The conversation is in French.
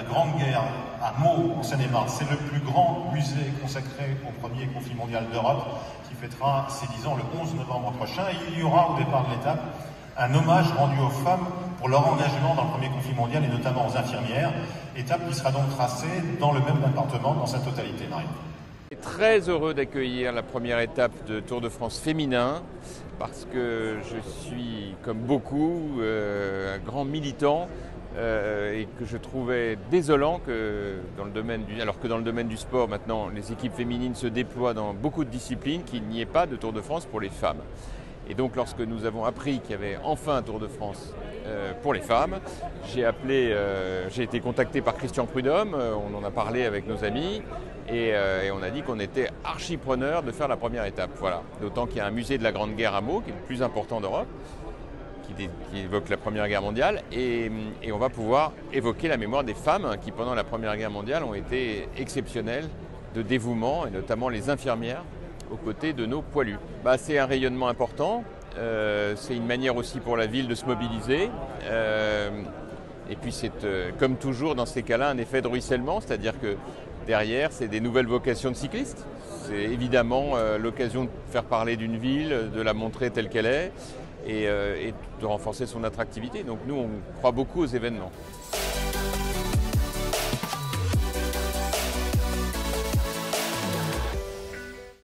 Grande Guerre à Meaux, en Seine-et-Marne. C'est le plus grand musée consacré au premier conflit mondial d'Europe qui fêtera ses 10 ans le 11 novembre prochain. Et il y aura au départ de l'étape un hommage rendu aux femmes pour leur engagement dans le premier conflit mondial et notamment aux infirmières. Étape qui sera donc tracée dans le même département dans sa totalité, Marie. Très heureux d'accueillir la première étape de Tour de France féminin parce que je suis, comme beaucoup, un grand militant et que je trouvais désolant que dans le domaine du sport maintenant les équipes féminines se déploient dans beaucoup de disciplines, qu'il n'y ait pas de Tour de France pour les femmes. Et donc lorsque nous avons appris qu'il y avait enfin un Tour de France pour les femmes, j'ai été contacté par Christian Prudhomme, on en a parlé avec nos amis et on a dit qu'on était archi-preneurs de faire la première étape. Voilà. D'autant qu'il y a un musée de la Grande Guerre à Meaux, qui est le plus important d'Europe, qui évoque la Première Guerre mondiale et on va pouvoir évoquer la mémoire des femmes qui pendant la Première Guerre mondiale ont été exceptionnelles de dévouement et notamment les infirmières aux côtés de nos poilus. C'est un rayonnement important, c'est une manière aussi pour la ville de se mobiliser et puis c'est comme toujours dans ces cas-là un effet de ruissellement, c'est-à-dire que derrière c'est des nouvelles vocations de cyclistes, c'est évidemment l'occasion de faire parler d'une ville, de la montrer telle qu'elle est et de renforcer son attractivité. Donc nous on croit beaucoup aux événements.